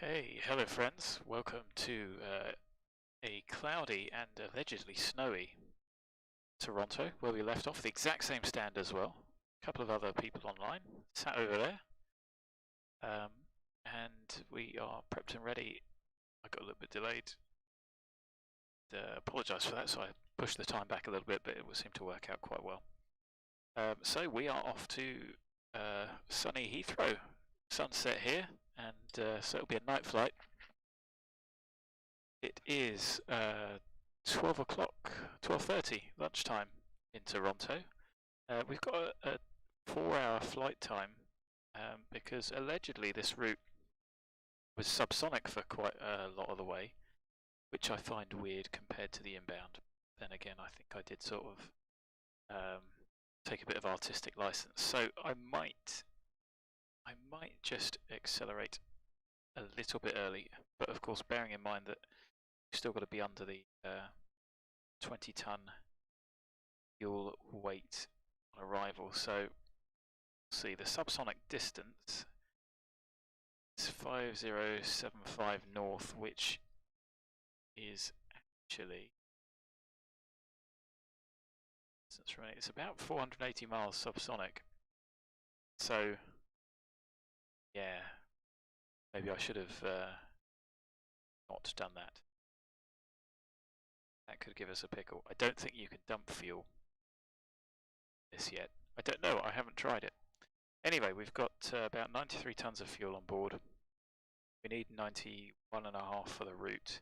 Okay, hello friends, welcome to a cloudy and allegedly snowy Toronto, where we left off, the exact same stand as well. A couple of other people online, sat over there, and we are prepped and ready. I got a little bit delayed, apologise for that, so I pushed the time back a little bit, but it seemed to work out quite well. So we are off to sunny Heathrow, sunset here. And so it'll be a night flight. It is 12 o'clock, 12:30 lunchtime in Toronto. We've got a 4-hour flight time because allegedly this route was subsonic for quite a lot of the way, which I find weird compared to the inbound. Then again, I think I did sort of take a bit of artistic license, so I might just accelerate a little bit early, but of course bearing in mind that you've still got to be under the 20-ton fuel weight on arrival. So see, the subsonic distance is 5075 north, which is actually, it's about 480 miles subsonic. So yeah, maybe I should have not done that. That could give us a pickle. I don't think you can dump fuel this yet. I don't know, I haven't tried it. Anyway, we've got about 93 tons of fuel on board. We need 91.5 for the route,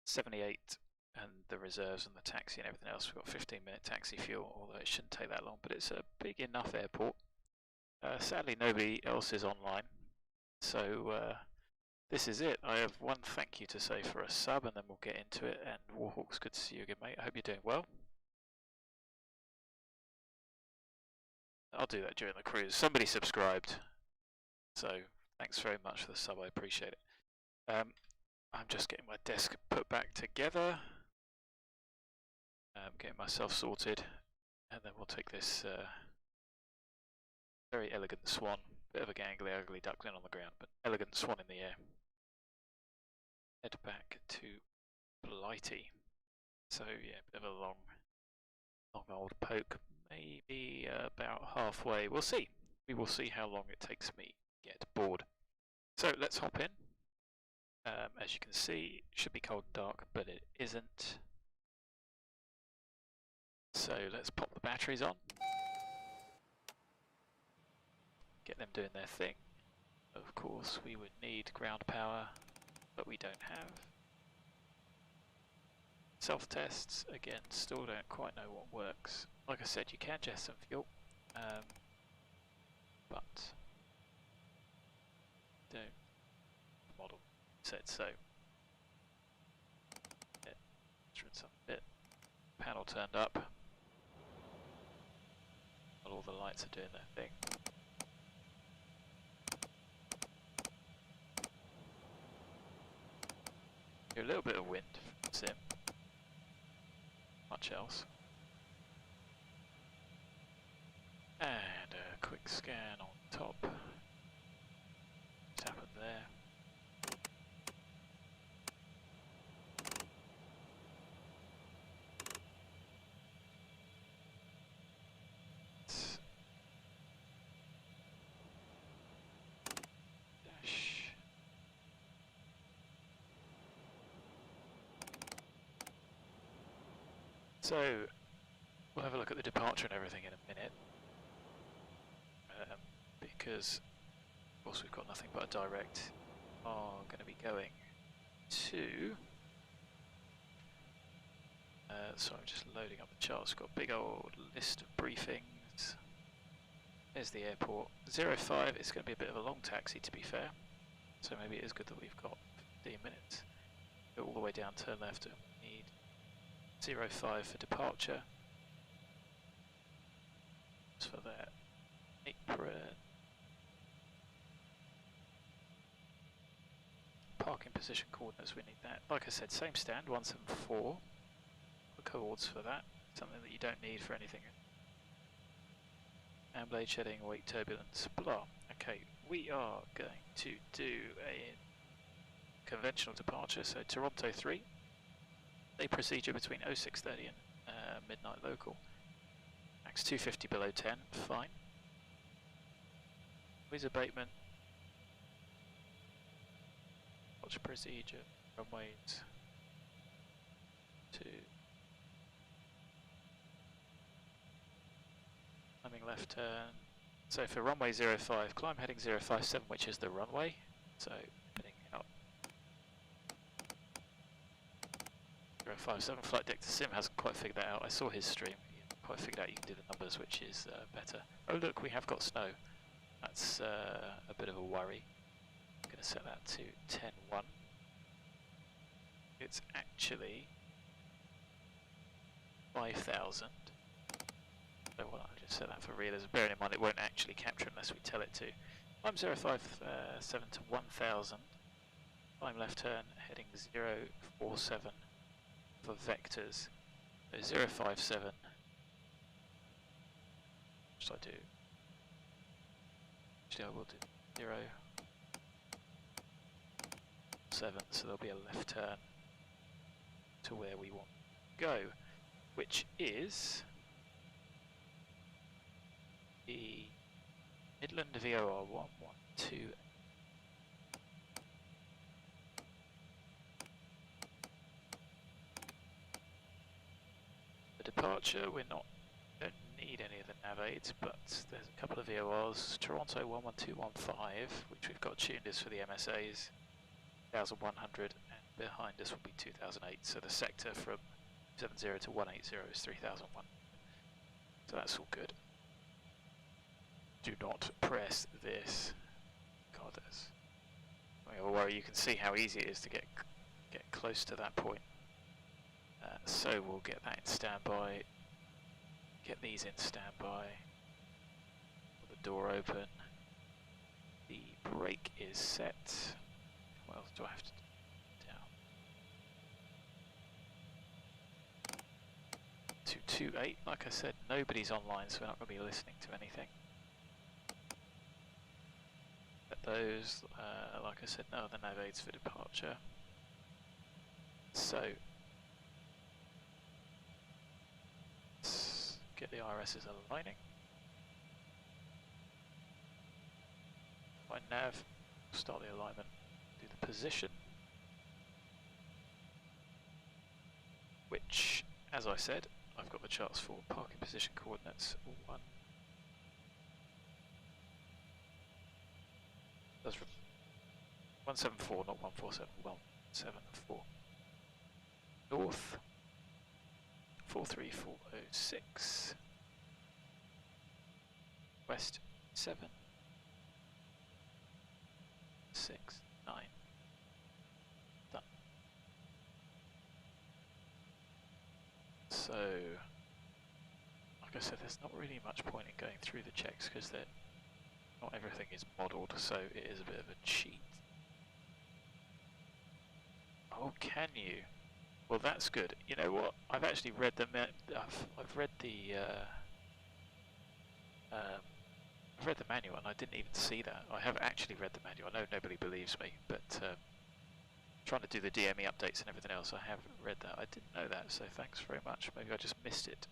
78 and the reserves and the taxi and everything else. We've got 15-minute taxi fuel, although it shouldn't take that long, but it's a big enough airport. Sadly, nobody else is online, so this is it. I have one thank you to say for a sub, and then we'll get into it. And Warthog's, good to see you again, mate. I hope you're doing well. I'll do that during the cruise. Somebody subscribed, so thanks very much for the sub. I appreciate it. I'm just getting my desk put back together, getting myself sorted, and then we'll take this very elegant swan, bit of a gangly, ugly duckling on the ground, but elegant swan in the air. Head back to Blighty. So yeah, bit of a long old poke, maybe about halfway. We'll see. We will see how long it takes me to get bored. So let's hop in. As you can see, it should be cold and dark, but it isn't. So let's pop the batteries on. Get them doing their thing. Of course, we would need ground power, but we don't have. Self-tests, again, still don't quite know what works. Like I said, you can jet some fuel, but don't. The model said so. Bit. Panel turned up. Not all the lights are doing their thing. A little bit of wind from sim. Much else. And a quick scan on top. What's happened there? So, we'll have a look at the departure and everything in a minute, because of course we've got nothing but a direct. Are going to be going to, so I'm just loading up the charts. We've got a big old list of briefings. There's the airport. 05, it's going to be a bit of a long taxi to be fair, so maybe it is good that we've got 15 minutes. Go all the way down, turn left. 05 for departure. As for that apron. Parking position coordinates, we need that. Like I said, same stand, 174. The coords for that, something that you don't need for anything. And blade shedding, weight turbulence, blah. Okay, we are going to do a conventional departure, so Toronto 3. Day procedure between 0630 and midnight local. Max 250 below 10, fine. Noise abatement. Watch procedure, runways 2. Climbing left turn. So for runway 05, climb heading 057, which is the runway. So heading out 057, flight deck to sim hasn't quite figured that out. I saw his stream. He hasn't quite figured out you can do the numbers, which is better. Oh look, we have got snow. That's a bit of a worry. I'm going to set that to 10.1. It's actually 5,000. So well, I'll just set that for realism. Bearing in mind it won't actually capture unless we tell it to. Climb 057 to 1,000. Climb left turn heading 047 for vectors. So 057. What should I do? Actually, I will do 0.7, so there'll be a left turn to where we want to go, which is the Midland VOR 112. The departure, we don't need any of the nav aids, but there's a couple of VORs. Toronto 11215, which we've got tuned as for the MSAs, 2100, and behind us will be 2008. So the sector from 70 to 180 is 3001. So that's all good. Do not press this. God, that's a worry. You can see how easy it is to get close to that point. So we'll get that in standby. Get these in standby. Put the door open. The brake is set. What else do I have to do? Down. 228. Like I said, nobody's online, so we're not going to be listening to anything. But those, like I said, no other nav aids for departure. So let's get the IRSs aligning. Find nav, start the alignment, do the position, which, as I said, I've got the charts for parking position coordinates 174, not 147, 174. North 43406. West 7 6 9. Done. So, like I said, there's not really much point in going through the checks because not everything is modelled, so it is a bit of a cheat. Oh, can you? Well, that's good. You know what? I've actually read the I've read the manual, and I didn't even see that. I have actually read the manual. I know nobody believes me, but trying to do the DME updates and everything else, I have read that. I didn't know that, so thanks very much. Maybe I just missed it.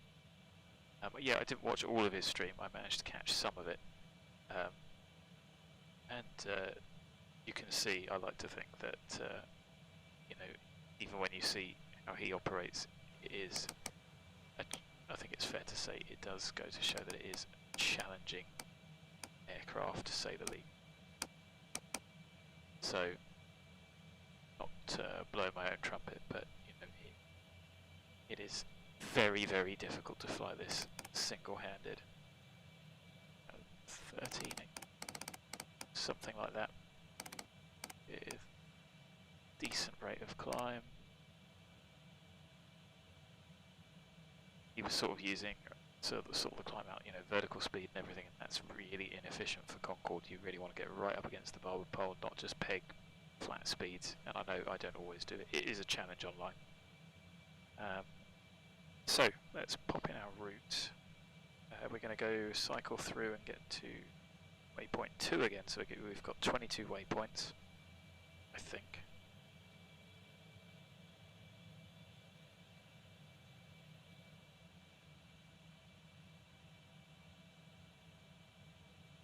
But yeah, I didn't watch all of his stream. I managed to catch some of it. And you can see, I like to think that, you know, even when you see how he operates, it is, I think it's fair to say, it does go to show that it is a challenging aircraft, to say the least. So, not blow my own trumpet, but you know, it is very, very difficult to fly this single-handed. 13, something like that, with decent rate of climb. He was sort of using sort of the climb out, you know, vertical speed and everything, and that's really inefficient for Concorde. You really want to get right up against the forward pole, not just peg flat speeds. And I know I don't always do it. It is a challenge online. So let's pop in our route. We're going to go cycle through and get to waypoint 2 again. So we've got 22 waypoints, I think.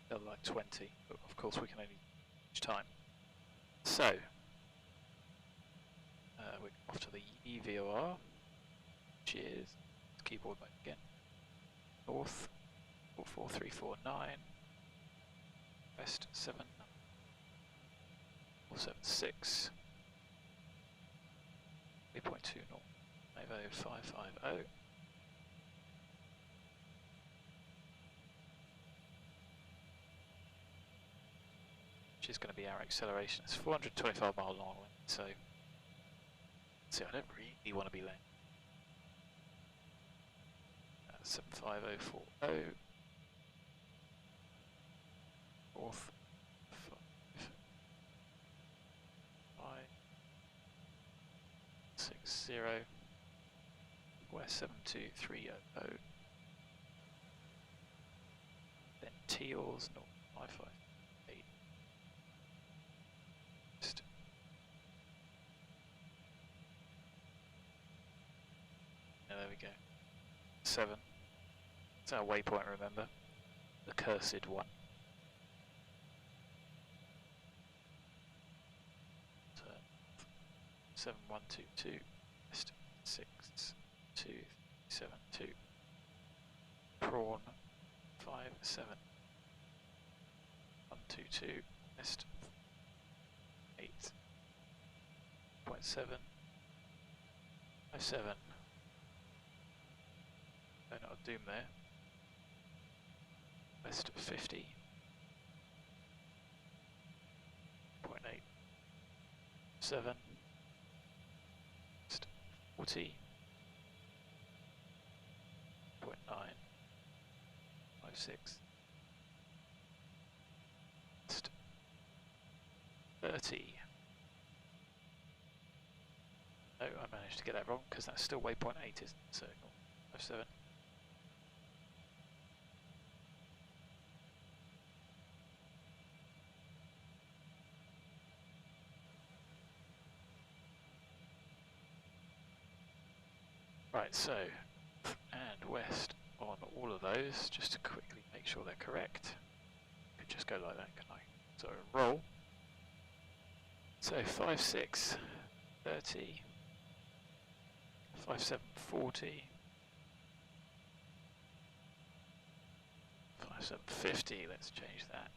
they're like 20, but of course we can only each time. So, we're off to the EVOR, which is keyboard mode again. North 44349, west 7476, 3.2 north, Evo 550. Which is going to be our acceleration. It's 425 mile long, so see, I don't really want to be late. 75040. North 560. West 72300. Then TEALS north Wi-Fi. Yeah, there we go. 7. It's our waypoint, remember? The cursed one. Turn 7122, west 6272. PRAWN 57122, west 8.7. 57. Oh, not a doom there. West 50. 0.8. 7. West 40. 0.9. 56. West 30. No, I managed to get that wrong because that's still waypoint 8, isn't it? So 57. Right, so, and west on all of those, just to quickly make sure they're correct. Could just go like that, can I? So, roll. So, 56, 30, 57, 40, 57, 50, let's change that.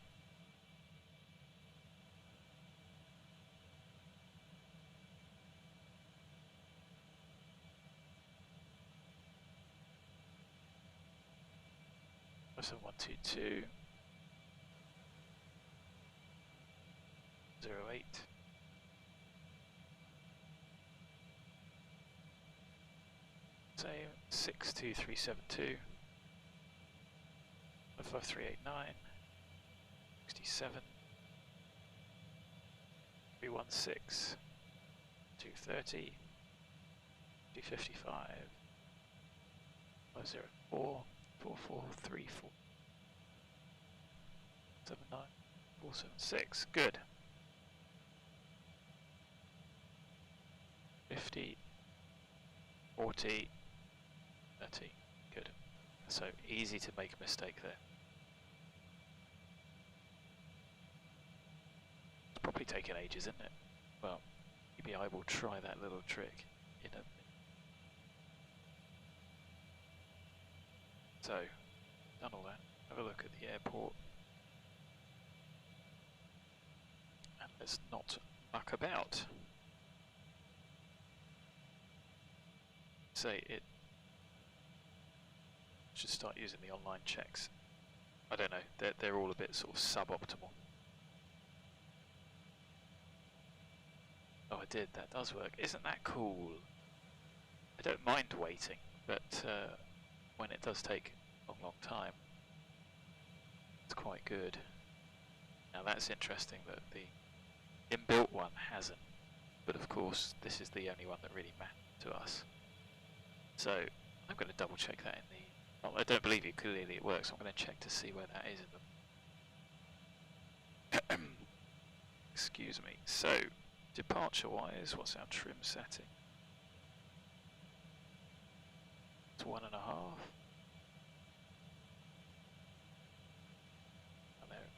So 122 08 same 62372 55389 67 316 230 255 504 4434 79476. Good. 50 40 30. Good. So easy to make a mistake there. It's probably taken ages, isn't it? Well, maybe I will try that little trick in a minute. So, done all that. Have a look at the airport. And let's not muck about. Say it should start using the online checks. I don't know, they're all a bit sort of suboptimal. Oh, I did, that does work. Isn't that cool? I don't mind waiting, but when it does take a long time, it's quite good. Now that's interesting that the inbuilt one hasn't, but of course this is the only one that really matters to us. So I'm going to double check that in the... Well, I don't believe you, clearly it works. I'm going to check to see where that is in the... Excuse me. So, departure wise, what's our trim setting? It's 1.5. And there,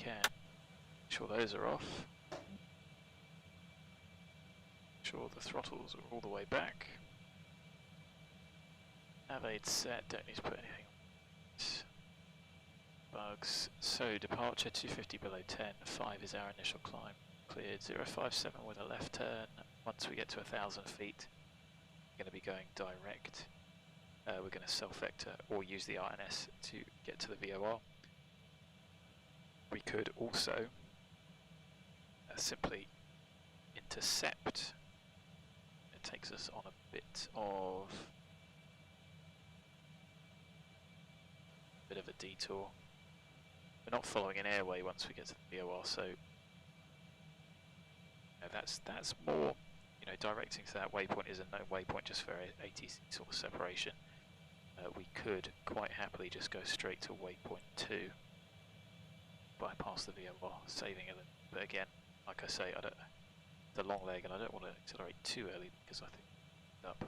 can. Make sure those are off. Make sure the throttles are all the way back. Nav aid set, don't need to put anything on. Bugs. So departure 250 below 10, 5 is our initial climb. Cleared 057 with a left turn. Once we get to 1,000 feet, we're going to be going direct. We're going to self-vector or use the INS to get to the VOR. We could also simply intercept. It takes us on a bit of a detour. We're not following an airway once we get to the VOR, so that's more, you know, directing to that waypoint is a known waypoint just for ATC sort of separation. We could quite happily just go straight to waypoint 2, bypass the VOR, saving a little. But again, like I say, it's a long leg and I don't want to accelerate too early because I think it's up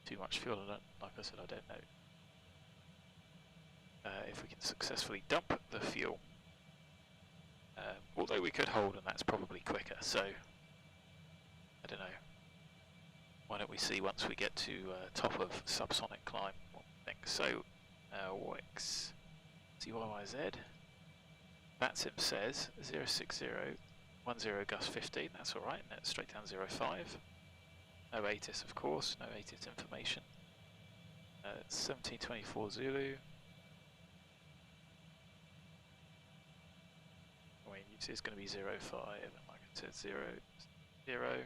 too much fuel. Like I said, I don't know if we can successfully dump the fuel. Although we could hold, and that's probably quicker, so I don't know. Why don't we see once we get to top of subsonic climb what we think. So, WX YYZ VATSIM says 06010 gust 15, that's alright, and that's straight down 05. No ATIS of course, no ATIS information. 1724 Zulu. It's going to be 05, and like I said, 0, 0.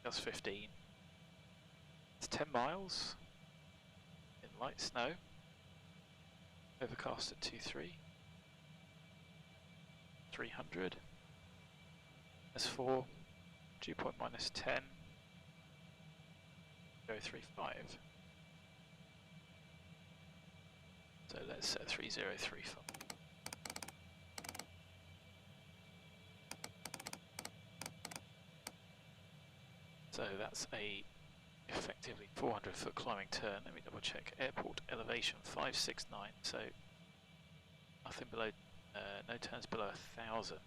That's 15. It's 10 miles in light snow. Overcast at 23. 300. S4. Dew point minus 10. 035. So let's set 3035. So that's a effectively 400 foot climbing turn. Let me double check. Airport elevation 569. So nothing below, no turns below 1,000.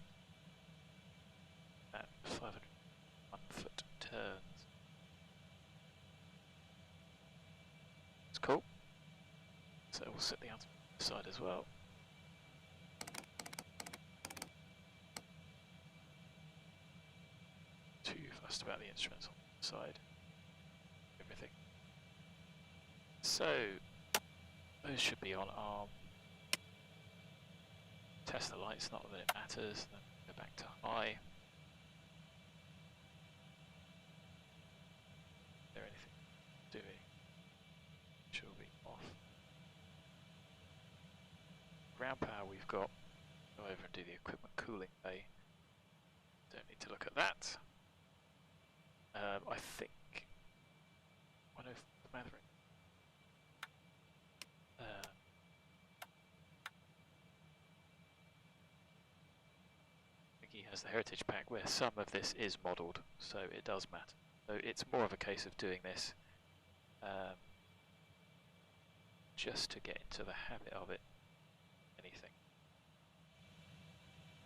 At 501 foot turns. It's cool. So we'll set the altimeter side as well. Too fussed about the instruments on the side. Everything. So those should be on arm. Test the lights, not that it matters. Then go back to high. Is there anything doing? Should be off. Ground power we've got. Go over and do the equipment cooling bay. Don't need to look at that. I think 104 Maverick. I think he has the heritage pack where some of this is modelled, so it does matter. So it's more of a case of doing this just to get into the habit of it. Anything.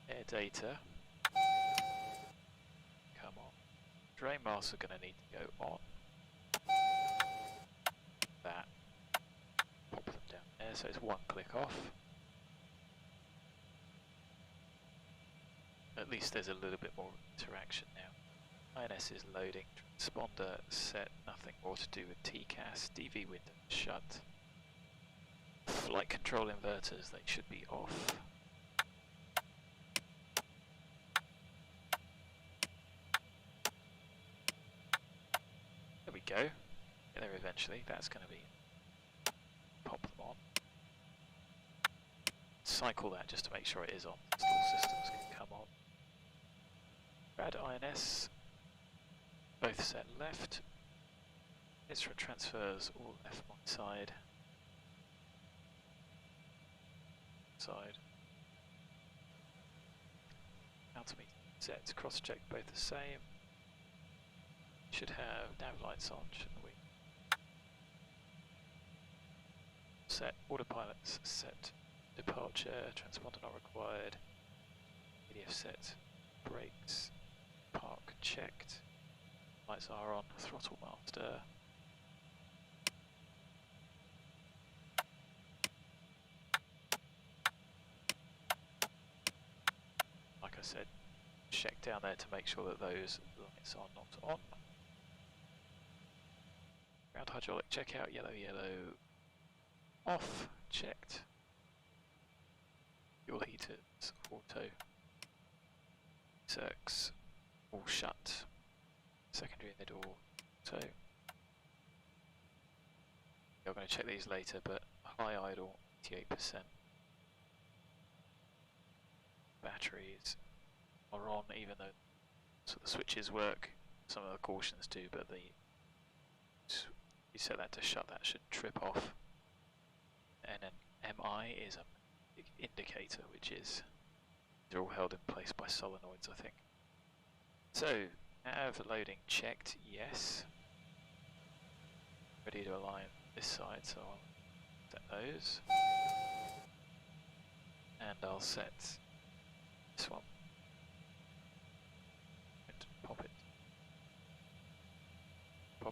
Air data. Come on. Drain masks are going to need to go on. That. Pop them down there, so it's one click off. At least there's a little bit more interaction now. INS is loading. Transponder set. Nothing more to do with TCAS. DV window shut. Flight control inverters, they should be off. There we go. Get there eventually. That's going to be. Pop them on. Cycle that just to make sure it is on. Stall systems can come on. Rad INS. Both set left. Instrument transfers all left my side. Side. Altimeter sets, cross check both the same. Should have nav lights on, shouldn't we? set, autopilot's set, departure, transponder not required, PDF set, brakes, park checked, lights are on, throttle master. Like I said, check down there to make sure that those lights are not on. Ground hydraulic check out, yellow, yellow, off, checked. Fuel heaters, auto. Circs, all shut. Secondary in the door, auto. You're going to check these later, but high idle, 88%. Batteries are on, even though the switches work. Some of the cautions do, but you set that to shut, that should trip off. And an MI is a big indicator, which is they're all held in place by solenoids, I think. So, nav loading checked, yes. Ready to align this side, so I'll set those. And I'll set this one. And pop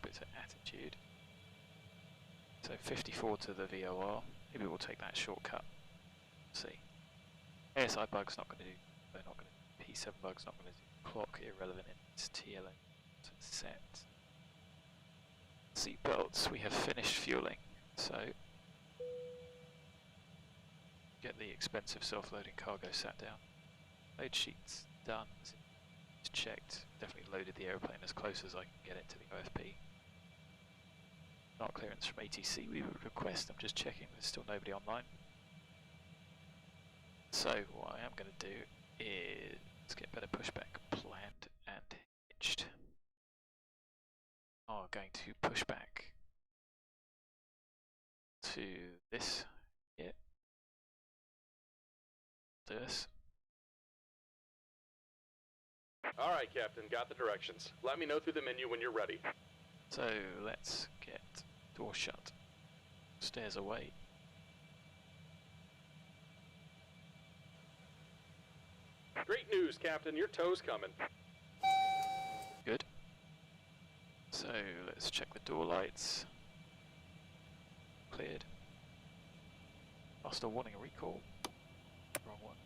it to attitude. So 54 to the VOR. Maybe we'll take that shortcut. See. ASI bug's not going to do. They're not going to. P7 bug's not going to do. Clock irrelevant in its TLN set. Seatbelts. We have finished fueling. So get the expensive self-loading cargo sat down. Load sheets done. It's checked. Definitely loaded the aeroplane as close as I can get it to the OFP. Not clearance from ATC we would request. I'm just checking there's still nobody online. So what I am going to do is get better pushback planned and hitched. I'm going to push back to this here. This. Alright, Captain, got the directions. Let me know through the menu when you're ready. So let's get door shut, stairs away. Great news, Captain, your tow's coming. Good. So let's check the door lights. Cleared. Master warning recall. Wrong one.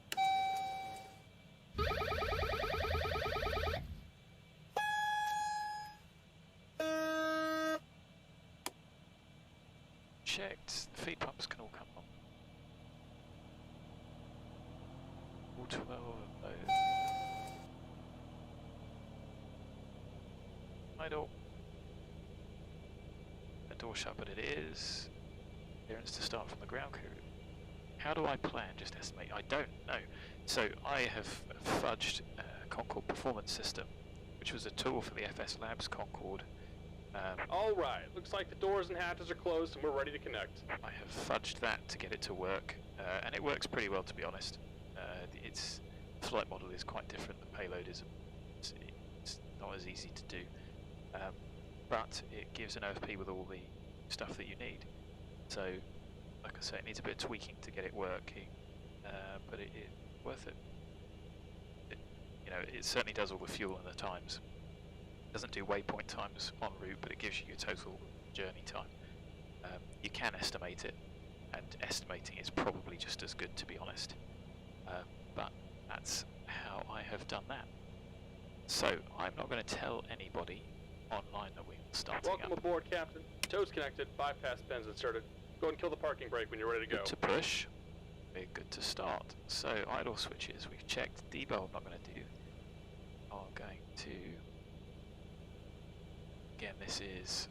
Checked. The feed pumps can all come on. All 12 of those. Idle. The door shut, but it is. Clearance to start from the ground crew. How do I plan? Just estimate. I don't know. So I have fudged Concorde Performance System, which was a tool for the FS Labs Concorde. Alright, looks like the doors and hatches are closed and we're ready to connect. I have fudged that to get it to work, and it works pretty well, to be honest. Its flight model is quite different. The payload is it's not as easy to do, but it gives an OFP with all the stuff that you need. So, like I say, it needs a bit of tweaking to get it working, but it's worth it. You know, it certainly does all the fuel and the times. It doesn't do waypoint times en route, but it gives you your total journey time. You can estimate it, and estimating is probably just as good, to be honest. But that's how I have done that. So I'm not going to tell anybody online that we're starting Welcome up. aboard, Captain. Tow's connected, bypass pins inserted. Go and kill the parking brake when you're ready to go. Good to push. We're good to start. So idle switches, we've checked. Debow I'm not going to do. I'm going to... Again, this is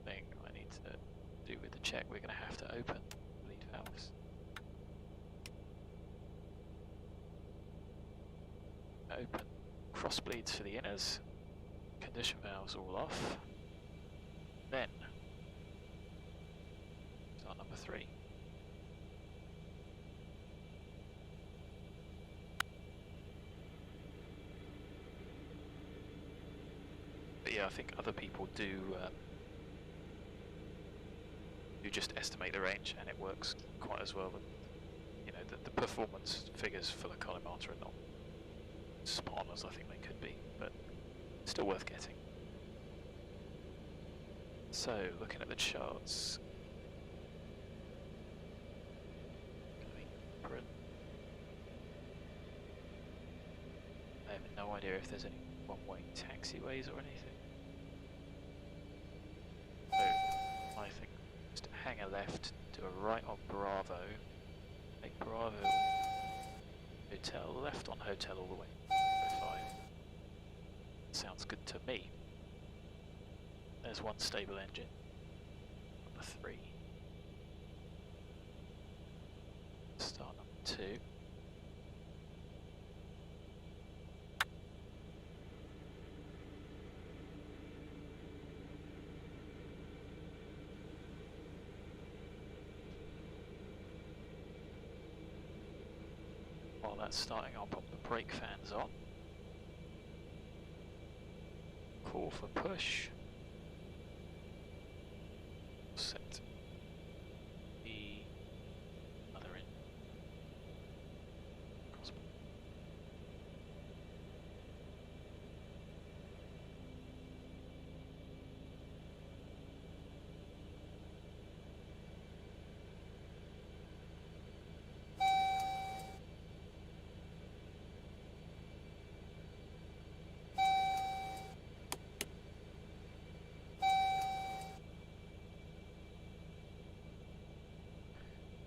the thing I need to do with the check. We're going to have to open lead valves. Open cross bleeds for the inners. Condition valves all off. Then start number 3. But yeah, I think other people do just estimate the range, and it works quite as well. But you know, the performance figures for the Colimata are not spot on as I think they could be, but still worth getting. So, looking at the charts. I have no idea if there's any one-way taxiways or anything. So, I think just hang a left, do a right on Bravo, make Bravo hotel, left on hotel all the way. 5. Sounds good to me. There's one stable engine. Number 3. Start number 2. While that's starting, I'll pop the brake fans on. Call for push. Set the other in.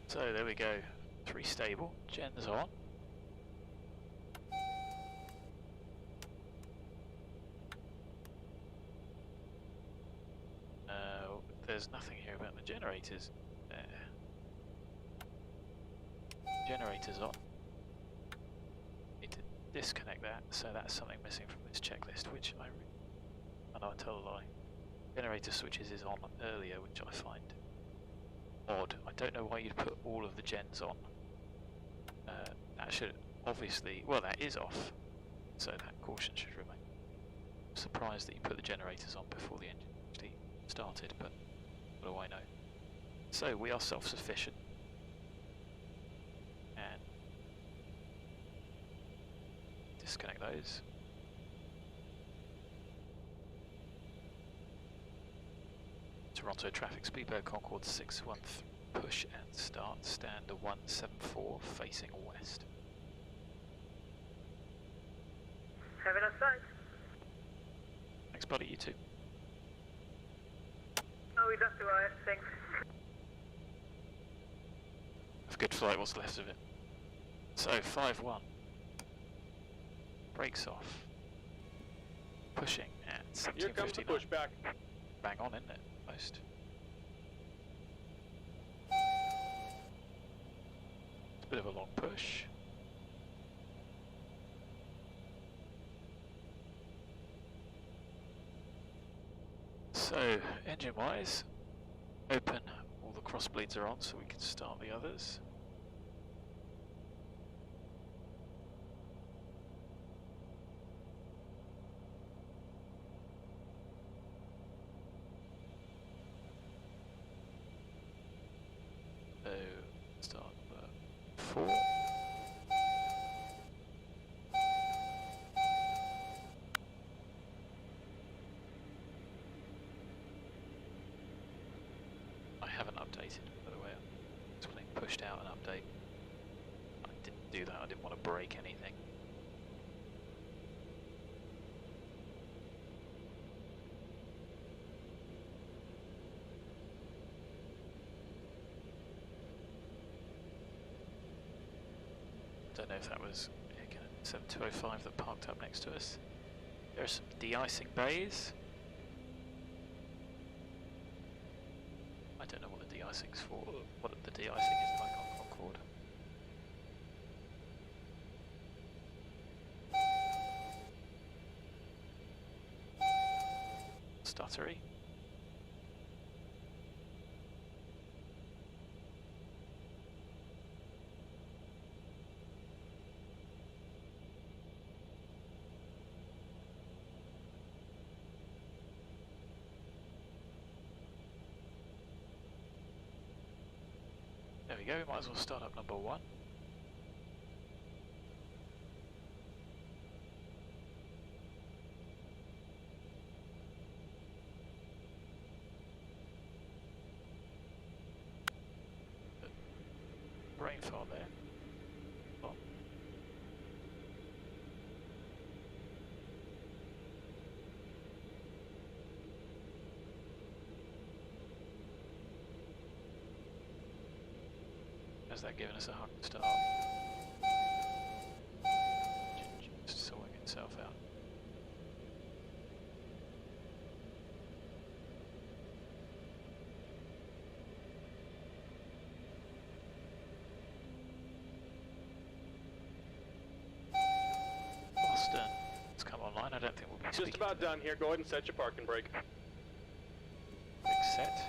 So there we go, 3 stable, gens on. There's nothing here about the generators. Generators on. Need to disconnect that, so that's something missing from this checklist, which I tell a lie. Generator switches is on earlier, which I find odd. I don't know why you'd put all of the gens on. That should obviously, well, that is off, so that caution should remain. I'm surprised that you put the generators on before the engine actually started, but what do I know? So we are self-sufficient, and disconnect those. Toronto traffic, speedboat Concorde 613, push and start, standard 174, facing west. Have enough sight. Thanks buddy, you too. Oh, we just arrived, thanks. Have a good flight, what's left of it. So, 5-1. Brakes off. Pushing at 1759. Here comes the pushback. Bang on, isn't it? Most. It's a bit of a long push. So, engine wise, open, all the cross bleeds are on so we can start the others. So, start the 4. I haven't updated, by the way. It's when they pushed out an update. I didn't do that, I didn't want to break anything. Don't know if that was 7205 that parked up next to us. There are some de-icing bays. I don't know what the de-icing's for, what the de-icing is like on Concorde. Stuttery. we go, we might as well start up number 1. Rainfall there. Oh. How's that giving us a hard start? Just sorting itself out. Let's come online. I don't think we'll be Just about done here. Go ahead and set your parking brake. Brake set.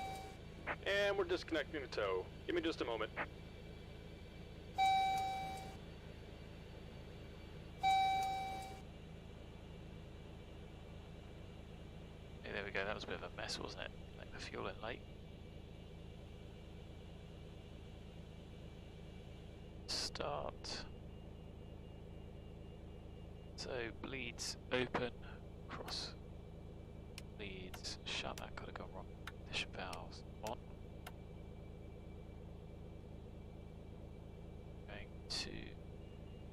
And we're disconnecting the tow. Give me just a moment. Hey, there we go. That was a bit of a mess, wasn't it? Like the fuel in late. Start. So bleeds open, cross bleeds shut. That could have gone wrong. Ignition valves on. Going to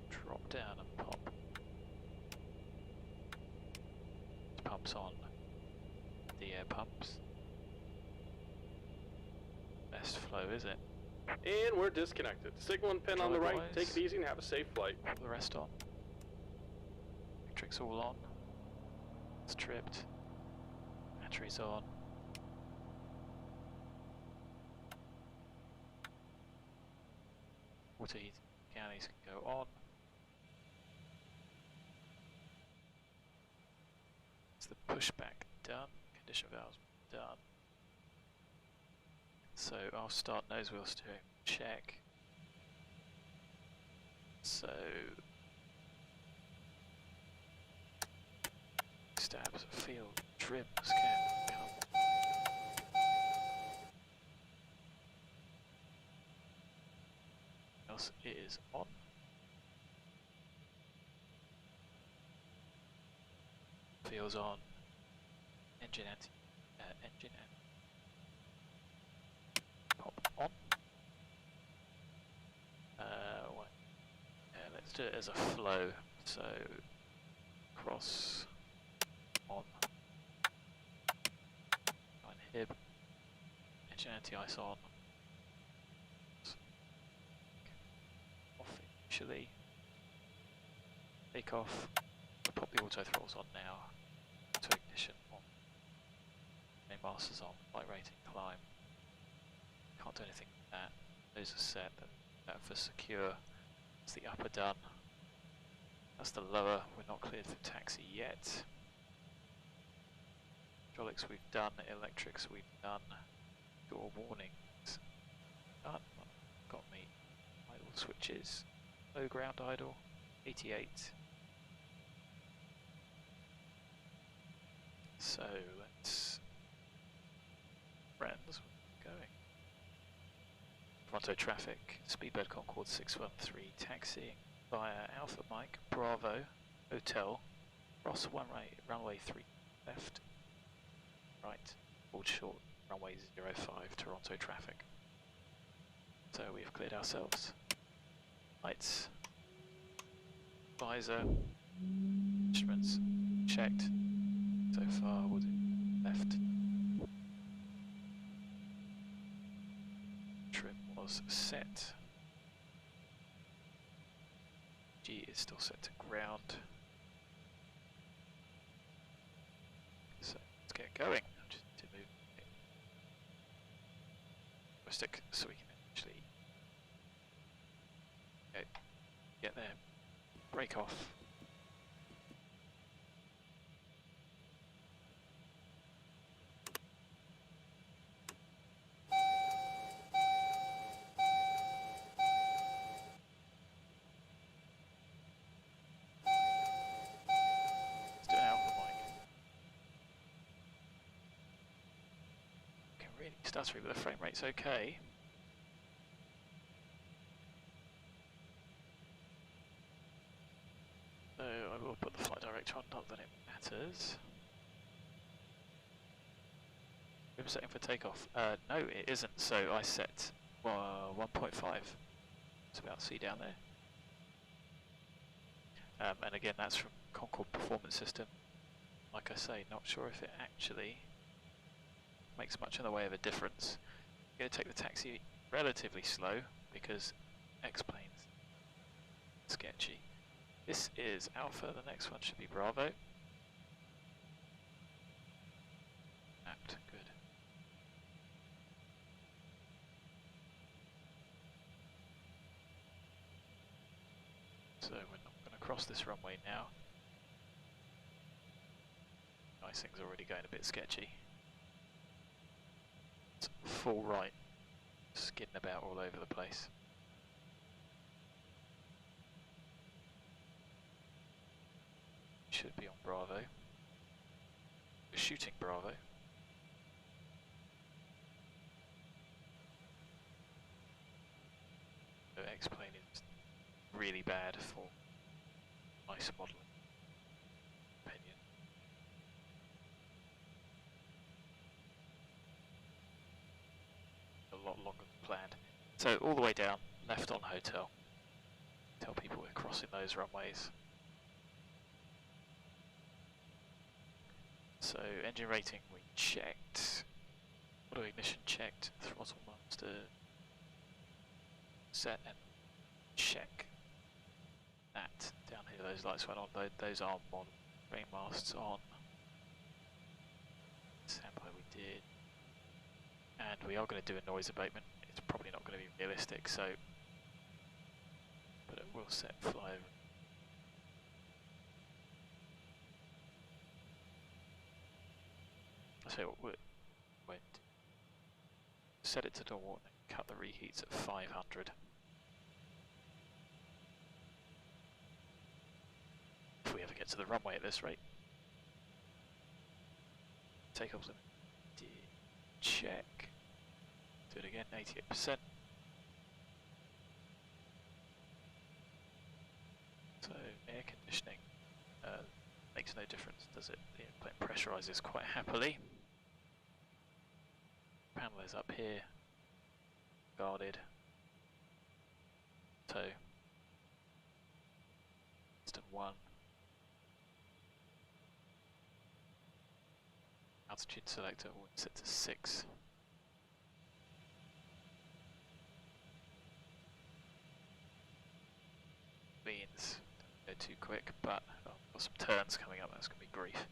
drop down and pop. Pumps on. The air pumps. Best flow, is it? And we're disconnected. Signal and pin on the right. Take it easy and have a safe flight. Put the rest on. Electrics all on. It's tripped. Batteries on. Water heating galleys can go on. It's the pushback done. Condition valves done. So I'll start nose wheel steering. Check. So stabs of field trims can come. Else is on. Feels on. Engine anti. Engine anti. Pop on. Yeah, let's do it as a flow. So cross on. Line hib. Engine anti-ice on. Off initially. Take off. Pop the auto throttles on now. Auto ignition on. Main masters on. Light rating climb. Can't do anything with that. Those are set. That for secure. That's the upper done. That's the lower. We're not cleared for taxi yet. Hydraulics we've done. Electrics we've done. Door warnings done. Got me. Idle switches. Low ground idle. 88. So let's. Friends, we're going. Toronto traffic, speedbird Concorde 613, taxiing via Alpha Mike, Bravo, Hotel, cross runway 3 left, right, hold short, runway 05, Toronto traffic. So we've cleared ourselves. Lights, visor, instruments, checked. So far we'll do left. Trim was set. G is still set to ground. So let's get going. Just to move a stick so we can actually get there. Break off. Stuttery, but the frame rate's okay. So I will put the flight director on, not that it matters. We're setting for takeoff. No, it isn't. So I set 1.5. It's about C down there. And again, that's from Concorde Performance System. Like I say, not sure if it actually makes much in the way of a difference. I'm going to take the taxi relatively slow because X-plane's sketchy. This is Alpha, the next one should be Bravo. Mapped, good. So we're not going to cross this runway now. Nice thing's already going a bit sketchy. It's full right, skidding about all over the place. Should be on Bravo. We're shooting Bravo. The X-plane is really bad for nice modelling. Opinion. A lot longer than planned. So all the way down, left on hotel. Tell people we're crossing those runways. So engine rating we checked, auto ignition checked, throttle master set and check that. Down here those lights went on, those are model. Rain masts on. Sample we did. And we are going to do a noise abatement. It's probably not going to be realistic, so but it will set fly over. So we'll set it to normal and cut the reheats at 500. If we ever get to the runway at this rate. Takeoff's check. Do it again, 88%. So air conditioning makes no difference, does it? The airplane pressurizes quite happily. Panel is up here, guarded. So, instant 1. Altitude selector will set to 6. Means don't go too quick, but oh, got some turns coming up, that's going to be grief.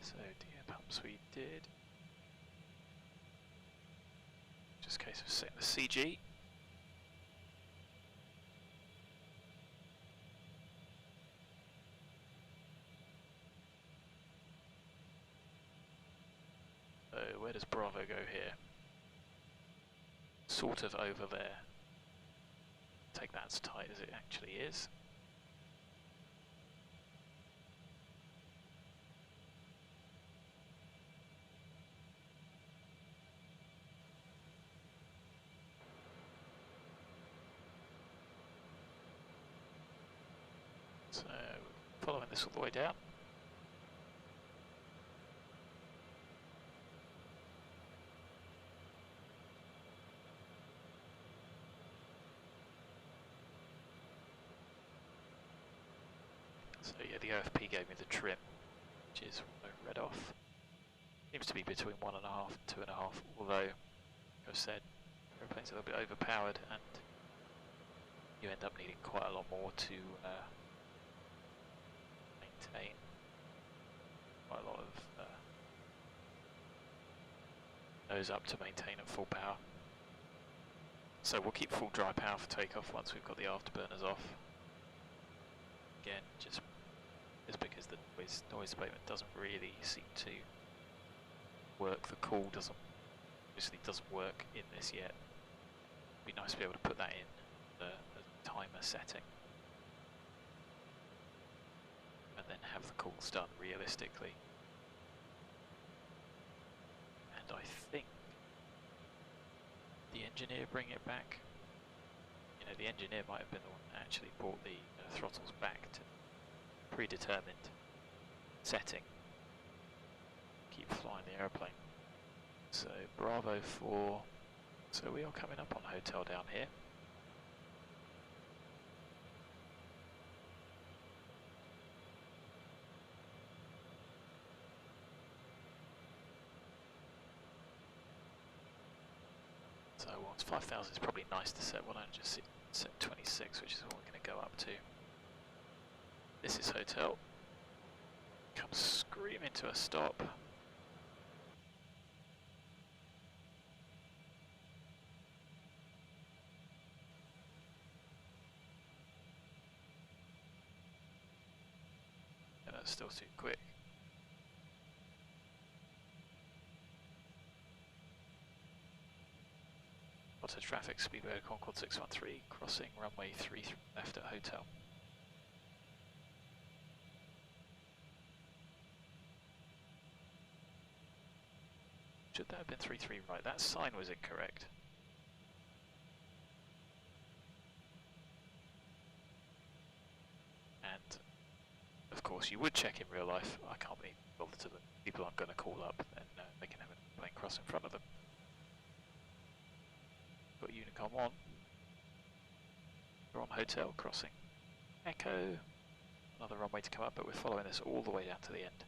So DA pumps we did. Just a case of setting the CG. So where does Bravo go here? Sort of over there. Take that as tight as it actually is. So, following this all the way down. So yeah, the OFP gave me the trim, which is what I read off. Seems to be between 1.5 and 2.5, although, like I said, airplane's a little bit overpowered and you end up needing quite a lot more to maintain quite a lot of nose up to maintain at full power. So we'll keep full dry power for takeoff once we've got the afterburners off. Again, just because the noise abatement doesn't really seem to work. The cool obviously doesn't work in this yet. It'd be nice to be able to put that in the timer setting. then have the calls done realistically. And I think the engineer bring it back. You know, the engineer might have been the one that actually brought the throttles back to predetermined setting. Keep flying the aeroplane. So Bravo 4. So we are coming up on hotel down here. So what's 5,000 is probably nice to set. Why don't I just set 26, which is what we're going to go up to. This is hotel. Comes screaming to a stop. And that's still too quick. Auto traffic, speedway Concorde 613, crossing runway 33 left at hotel. Should that have been 33 right? That sign was incorrect. And of course you would check in real life. I can't be bothered to the people aren't going to call up, then they can have a plane cross in front of them. Got Unicom on. We're on hotel crossing. Echo. Another runway to come up, but we're following this all the way down to the end.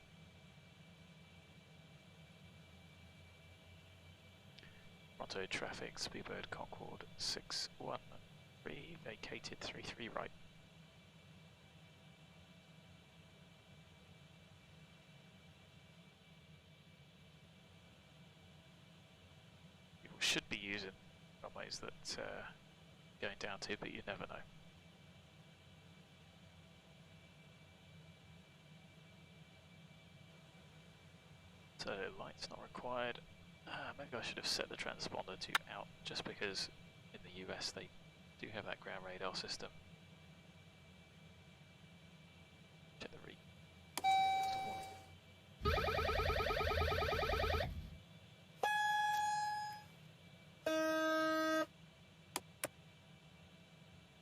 Toronto traffic, Speedbird Concorde 613, vacated 33 right. People should be using runways that going down to, but you never know. So lights not required. Maybe I should have set the transponder to out, just because in the US they do have that ground radar system. Check the read.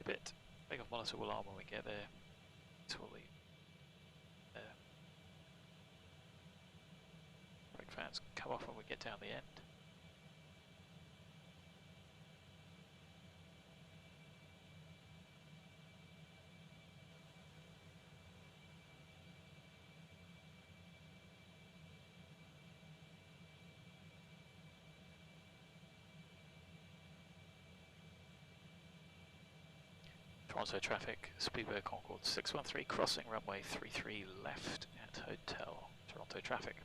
A bit. Take off monitor alarm when we get there. So we'll leave. Brake fans come off when we get down the end. Toronto traffic, Speedbird Concorde 613, crossing runway 33 left at hotel. Toronto traffic.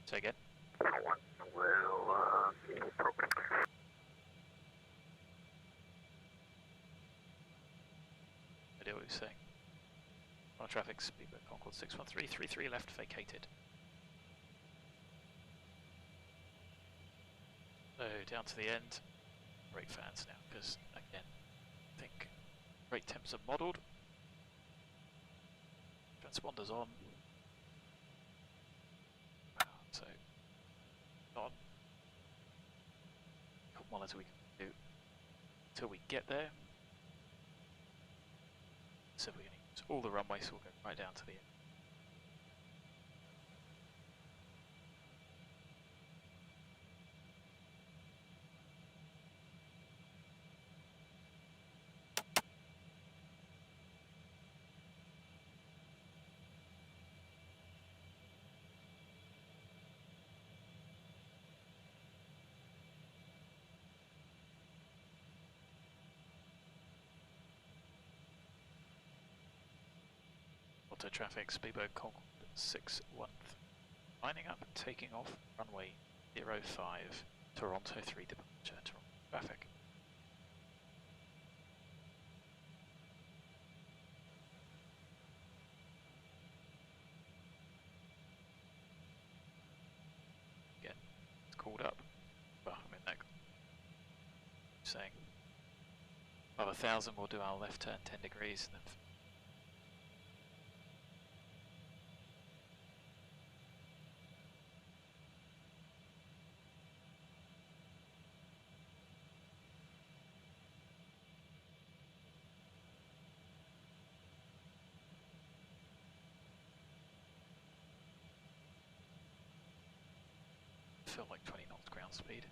Say again. I know what he's saying. On traffic, Speedbird Concorde 613, 33 left, vacated. So down to the end, brake fans now, because again, I think brake temps are modelled. Transponders on. So on. Got monitor we can do until we get there. So we're going to use all the runway, so we'll go right down to the end. Auto traffic, Speedbird Concorde 613, lining up, taking off, runway 05, Toronto 3 departure, Toronto traffic. saying. Above 1,000 we'll do our left turn 10 degrees and then feel like 20 knots ground speed.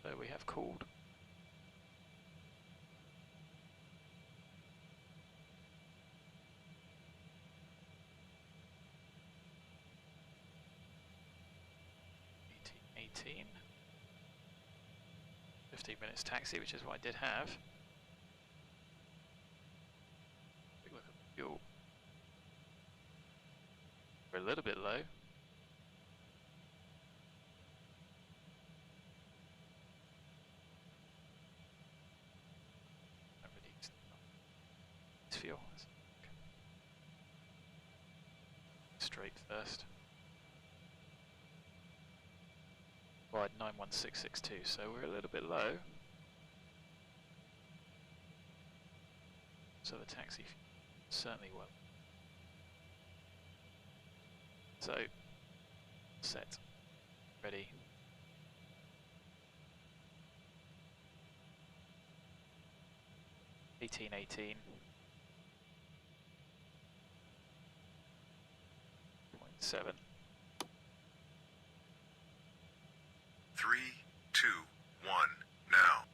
So we have cooled. $18. 15 minutes taxi, which is what I did have. Quick look at the fuel. We're a little bit low. Fuel. Straight first. Wide 91662, so we're a little bit low. So the taxi certainly will. So, set, ready. $18.18. 7. 3, 2, 1, now.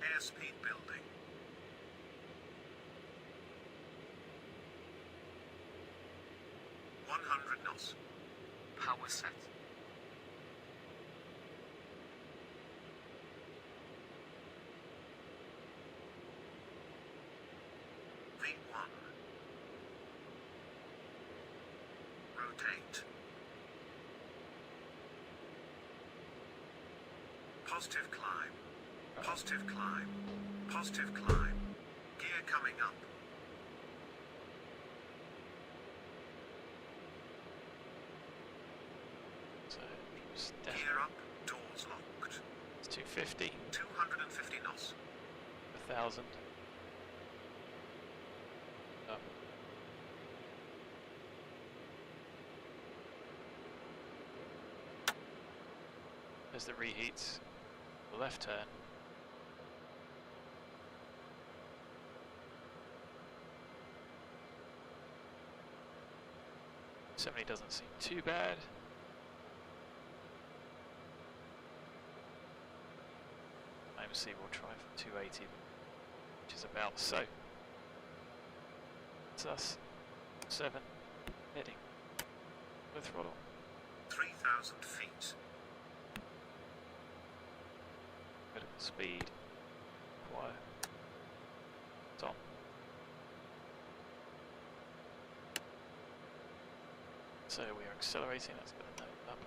Airspeed building. 100 knots. Power set. V1. Rotate. Positive climb. Positive climb. Positive climb. Gear coming up. So Gear up. Doors locked. It's 250. 250 knots. 1,000. Up. There's the reheats. The left turn. $70 doesn't seem too bad. IMC will try for 280, which is about so. It's us. 7. Heading. The throttle. 3,000 feet. Critical speed. Quiet. It's on. So we are accelerating, let's get a note up.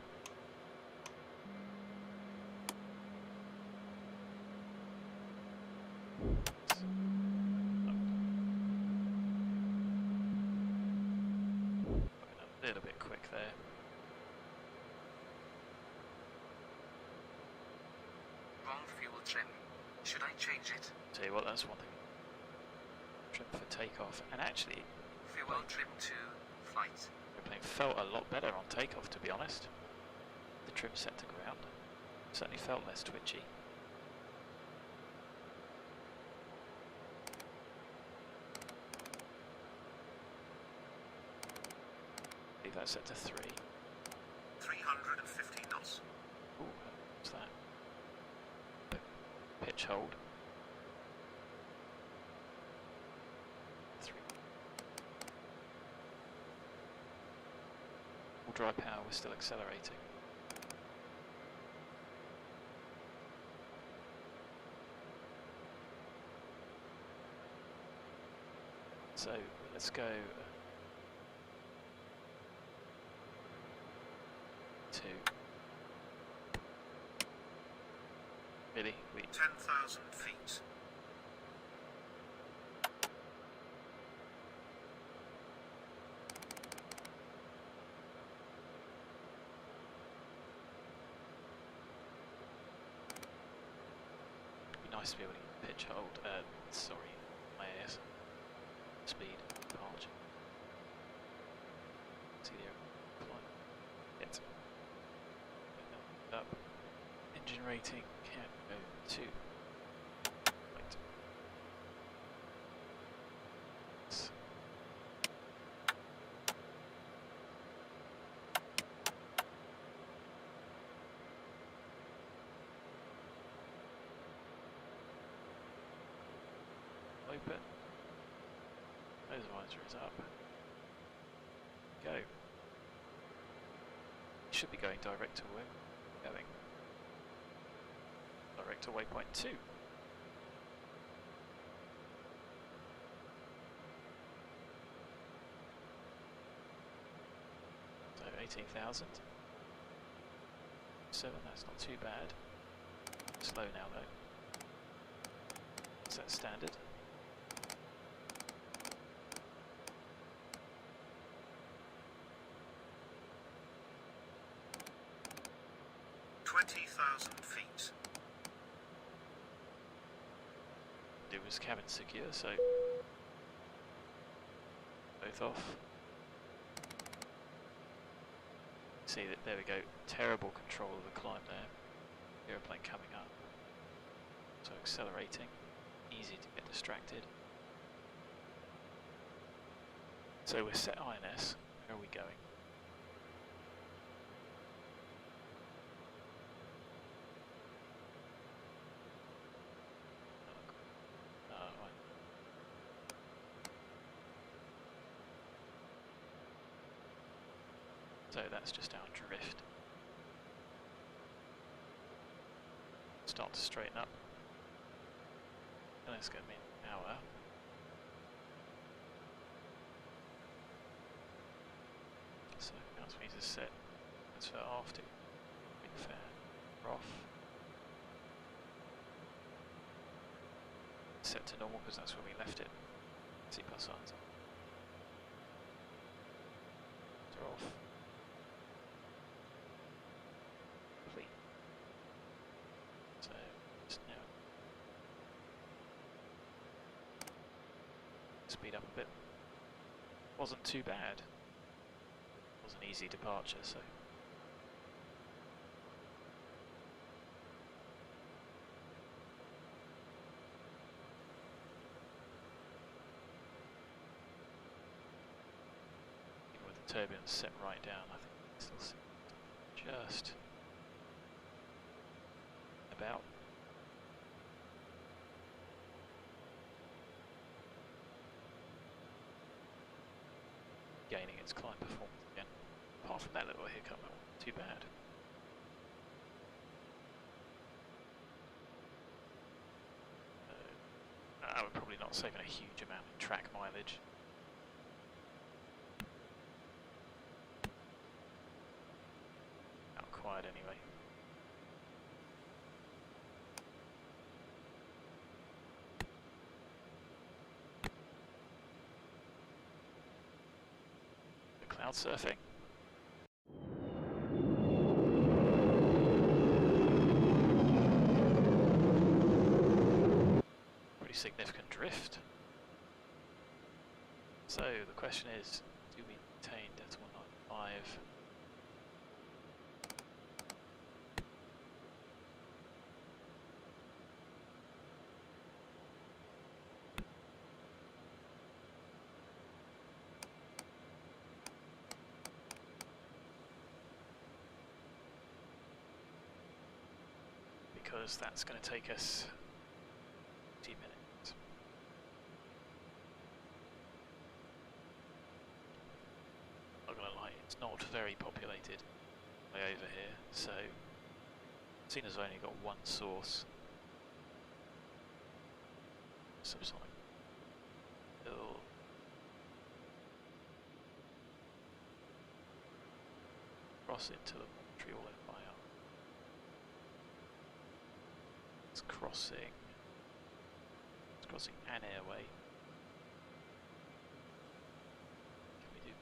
A little bit quick there. Wrong fuel trim. Should I change it? Tell you what, that's one thing. Trim for takeoff, and actually, Fuel trim to flight. the plane felt a lot better on takeoff, to be honest. The trim set to ground certainly felt less twitchy. Leave that set to 3. 350 knots. Ooh, what's that? Pitch hold. 3. All dry power, we're still accelerating. So let's go 2. Really? 10,000 feet. It'd be nice to be able to pitch hold, sorry, my AS speed, departure. See the climb. Yet. Up. Engine rating can go to. Wait. Open. Those visors up. Go. Should be going direct to where we're going. Direct to waypoint 2. So 18,000. 7, that's not too bad. Slow now though. Is that standard? Feet. It was cabin secure, so both off. See that, there we go, terrible control of the climb there. Aeroplane coming up. So accelerating, easy to get distracted. So we're set INS, where are we going? So that's just our drift. Start to straighten up. And it's going to be an hour. So now it means it's set. Transfer after. Big fan. We're off. Set to normal because that's where we left it. C plus signs. They're off. Speed up a bit. Wasn't too bad. Was an easy departure, so. Even with the turbulence set right down, I think it's still just about. Gaining its climb performance again. Apart from that little hiccup, that wasn't too bad. We're probably not saving a huge amount in track mileage. Not quiet anyway. Cloud surfing. Pretty significant drift. So the question is, do we maintain decimal 95? Because that's going to take us 20 minutes. Not going to lie, it's not very populated way over here, so seeing as I've only got one source, subsonic will cross into the tree all over my arm. It's crossing. It's crossing an airway. Can we do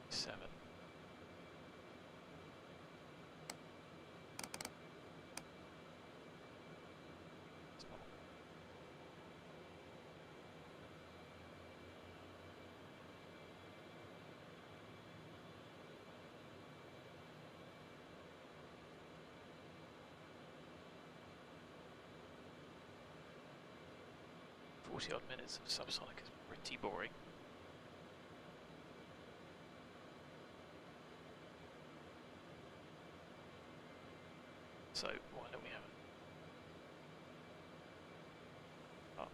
7? It's not. Odd minutes of subsonic is pretty boring. So why don't we have it? Oh.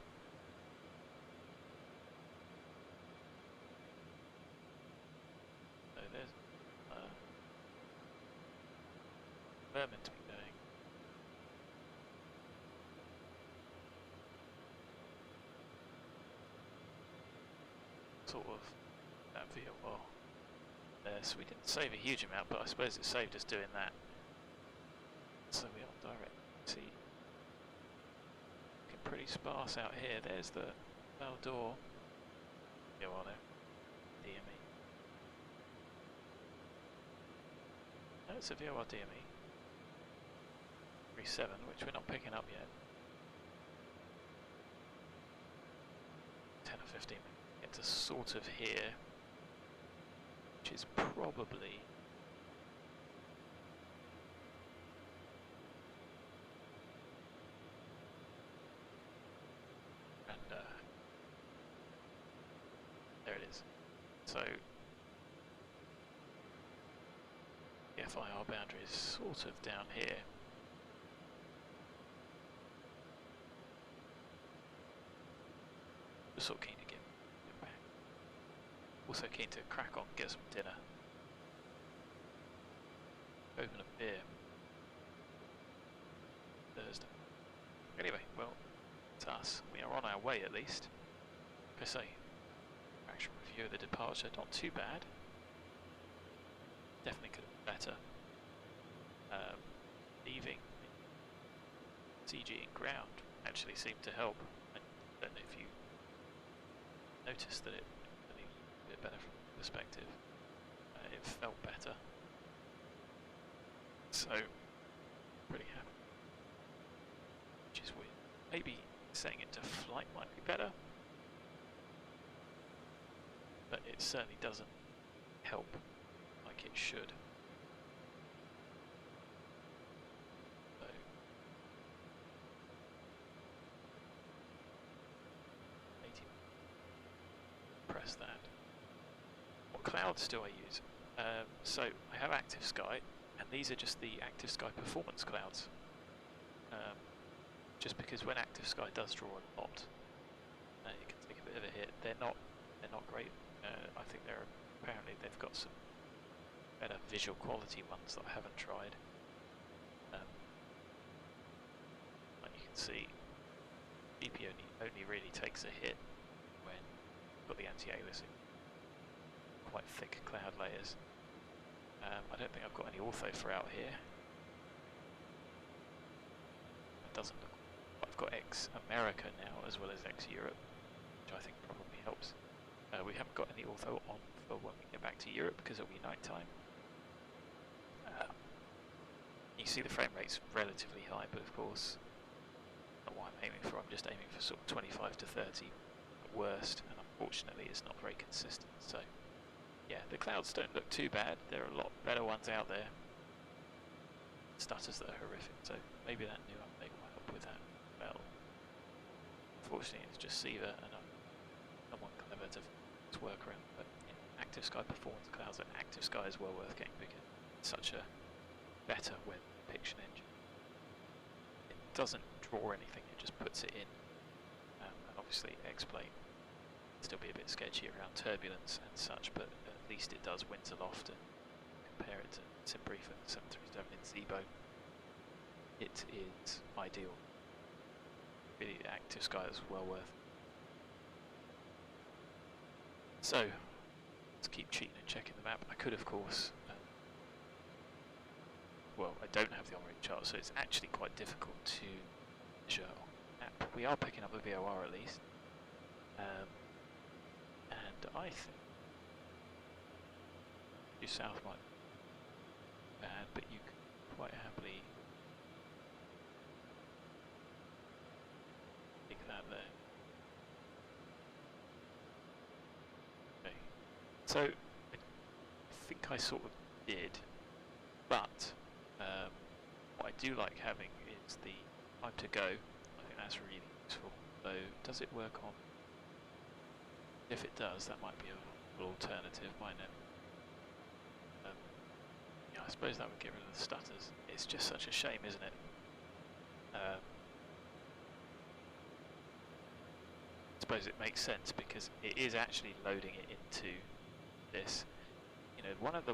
So there's where meant to be going. Sort of that VOR there, so we didn't save a huge amount, but I suppose it saved us doing that. So we are direct. See, looking pretty sparse out here. There's the bell door. Go on there. DME. That's a VOR DME. 37, which we're not picking up yet. 10 or 15 minutes. To sort of here, which is probably and there it is. So the FIR boundary is sort of down here. Just sort of keen to get back. Also keen to crack on, get some dinner. Open a beer. Thursday. Anyway, well, it's us. We are on our way at least. Like I say, action review of the departure, not too bad. Definitely could have been better. Leaving CG in ground actually seemed to help. I don't know if you noticed that it a bit better from the perspective. It felt better. So, pretty happy. Which is weird. Maybe setting it to flight might be better. But it certainly doesn't help like it should. So, press that. What clouds do I use? So I have Active Sky, and these are just the Active Sky performance clouds. Just because when Active Sky does draw a lot, it can take a bit of a hit. They're not great. I think apparently they've got some better visual quality ones that I haven't tried. Like you can see, DP only really takes a hit when you've got the anti-aliasing. Quite thick cloud layers. I don't think I've got any ortho for out here. It doesn't look. I've got X-America now as well as X-Europe, which I think probably helps. We haven't got any ortho on for when we get back to Europe because it'll be night time. You see the frame rate's relatively high, but of course, not what I'm aiming for. I'm just aiming for sort of 25 to 30 at worst, and unfortunately it's not very consistent. So, yeah, the clouds don't look too bad. There are a lot better ones out there. Stutters that are horrific, so maybe that new update will help with that. Well, unfortunately it's just Siva, and I'm someone clever to work around. But yeah, Active Sky performance clouds and Active Sky is well worth getting because it's such a better web depiction engine. It doesn't draw anything, it just puts it in. And obviously X-Plane still be a bit sketchy around turbulence and such, but at least it does Winterloft, and compare it to Simbrief and 737 in Zebo. It is ideal. Really, Active Sky is well worth. So, let's keep cheating and checking the map. I could, of course, well, I don't have the on-route chart, so it's actually quite difficult to app. We are picking up the VOR at least. And I think due south might be bad, but you could quite happily pick that there. Okay. So I think I sort of did, but what I do like having is the time to go. I think that's really useful. So does it work on? If it does, that might be a little alternative, mightn't it? Yeah, I suppose that would get rid of the stutters. It's just such a shame, isn't it? I suppose it makes sense because it is actually loading it into this. You know, one of the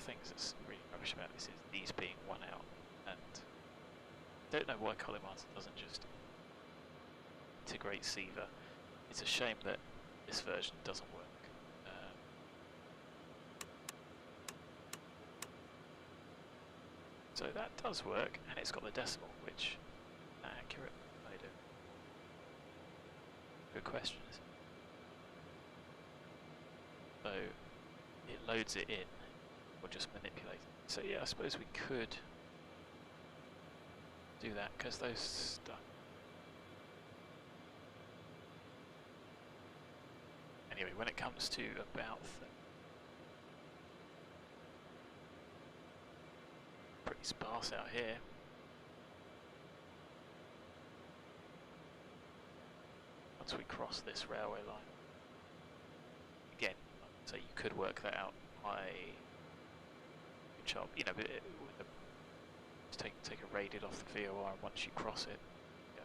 things that's really rubbish about this is these being one out, and I don't know why Colimata doesn't just integrate Siva. It's a shame that this version doesn't work. So that does work, and it's got the decimal, which is accurate. I don't. Good question. So it loads it in, or just manipulate it. So yeah, I suppose we could do that because those stuff. Anyway, when it comes to about pretty sparse out here. Once we cross this railway line, again, so you could work that out by chop, you know, with just take a radial off the VOR, and once you cross it, go.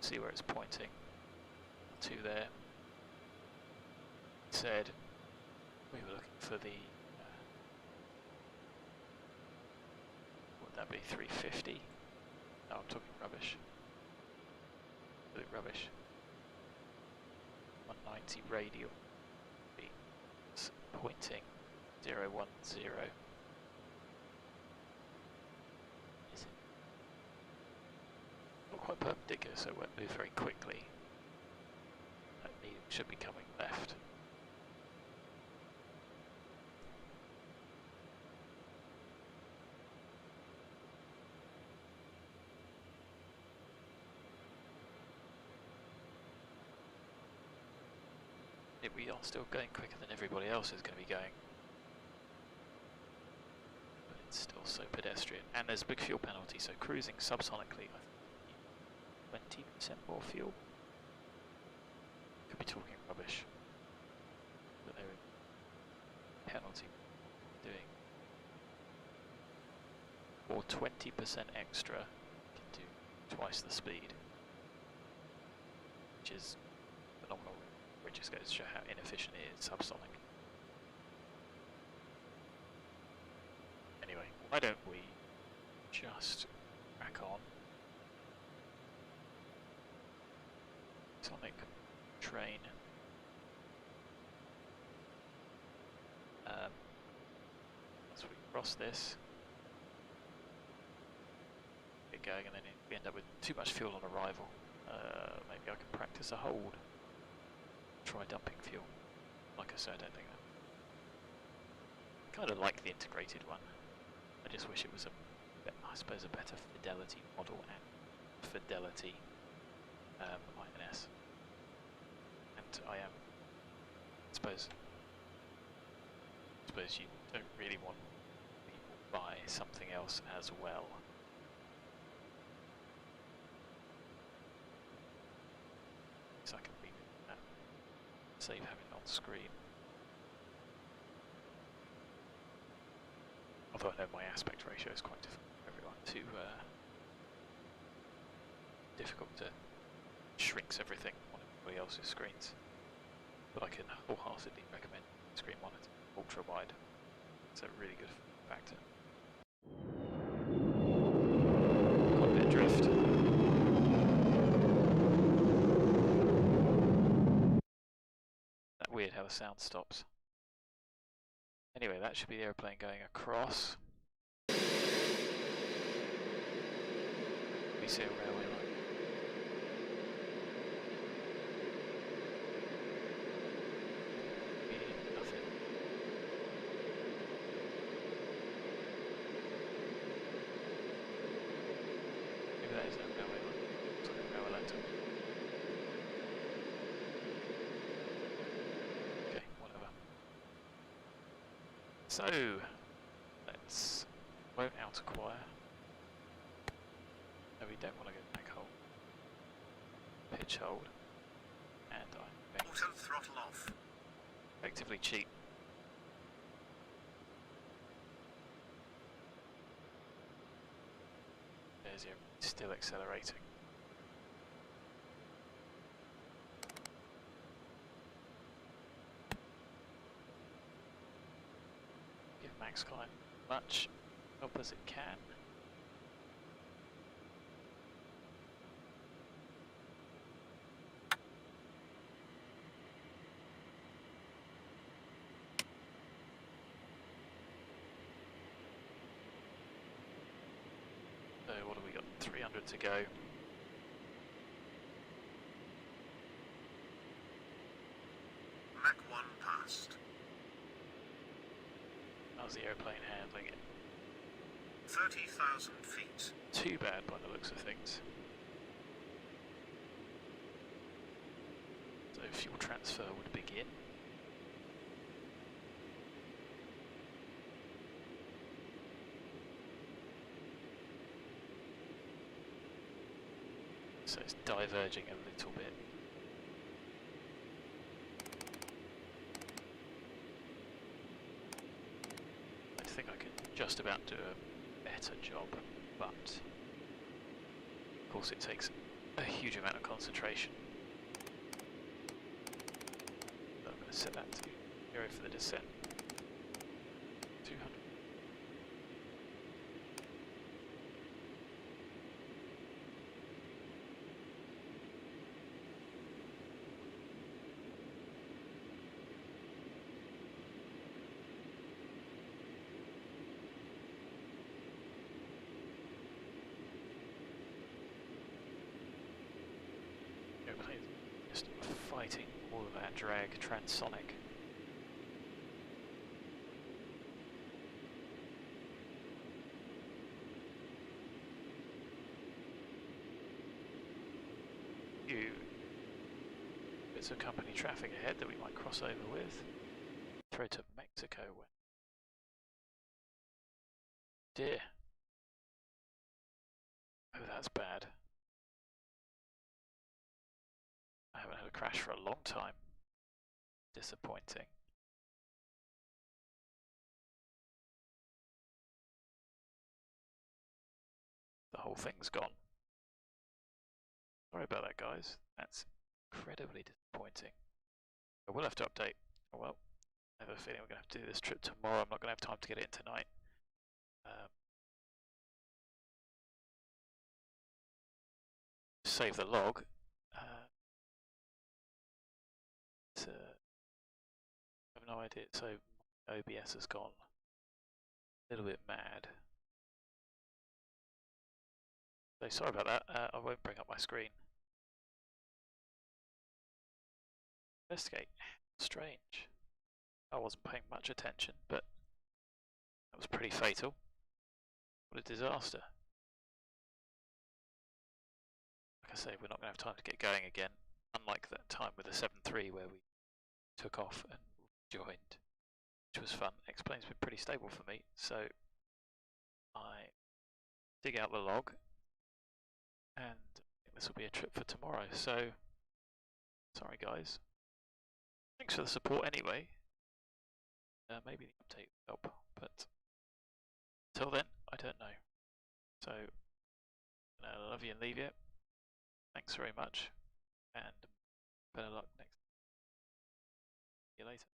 See where it's pointing to there. It said we were looking for the what would that be, 350? No, I'm talking rubbish. Absolute rubbish. 190 radial. It's pointing 010. Is it? Not quite perpendicular, so it won't move very quickly. That needle should be coming left. We are still going quicker than everybody else is going to be going. But it's still so pedestrian. And there's a big fuel penalty, so cruising subsonically, I think 20% more fuel. Could be talking rubbish. But there is a penalty doing. Or 20% extra can do twice the speed. Which is phenomenal. It just goes to show how inefficient it is subsonic. Anyway, why don't we just crack on? Sonic train. Once we cross this, get going, and then we end up with too much fuel on arrival. Maybe I can practice a hold. Try dumping fuel. Like I said, I don't think that. Kind of like the integrated one. I just wish it was I suppose a better fidelity model and fidelity INS. And I suppose you don't really want people to buy something else as well. So I can read that. Save having it on screen. Although I know my aspect ratio is quite difficult for everyone to difficult to shrinks everything on everybody else's screens. But I can wholeheartedly recommend screen monitor ultra wide. It's a really good factor. Quite a bit of drift. Weird how the sound stops. Anyway, that should be the airplane going across. We see a railway line. Nothing. Maybe that is a railway line. Looks like a railway line to me. Okay, whatever. So, let's won't out acquire. No, we don't want to go back hold. Pitch hold. And I'm Auto throttle off. effectively cheap. There's your still accelerating. Give max climb much help as it can. So what have we got? 300 to go. Mach 1 passed. How's the airplane handling it? 30,000 feet. Too bad by the looks of things. So fuel transfer would begin. So it's diverging a little bit. I think I can just about do a better job, but of course it takes a huge amount of concentration. So I'm going to set that to 0 for the descent. 200. Just fighting all of that drag transonic. Few bits of company traffic ahead that we might cross over with. Throw to Mexico. Dear. Oh, that's bad. I haven't had a crash for a long time. Disappointing. The whole thing's gone. Sorry about that, guys. That's incredibly disappointing. I will have to update. Oh well, I have a feeling we're going to have to do this trip tomorrow. I'm not going to have time to get it in tonight. Save the log. I have no idea. So OBS has gone a little bit mad. So sorry about that. I won't bring up my screen. Investigate. Strange. I wasn't paying much attention, but that was pretty fatal. What a disaster. Like I say, we're not going to have time to get going again, unlike that time with the 7.3 where we took off and joined, which was fun. X-plane's been pretty stable for me, so I dig out the log, and I think this will be a trip for tomorrow. So, sorry guys. Thanks for the support anyway. Maybe the update will help, but until then, I don't know. So, I love you and leave you. Thanks very much, and better luck next. See you later.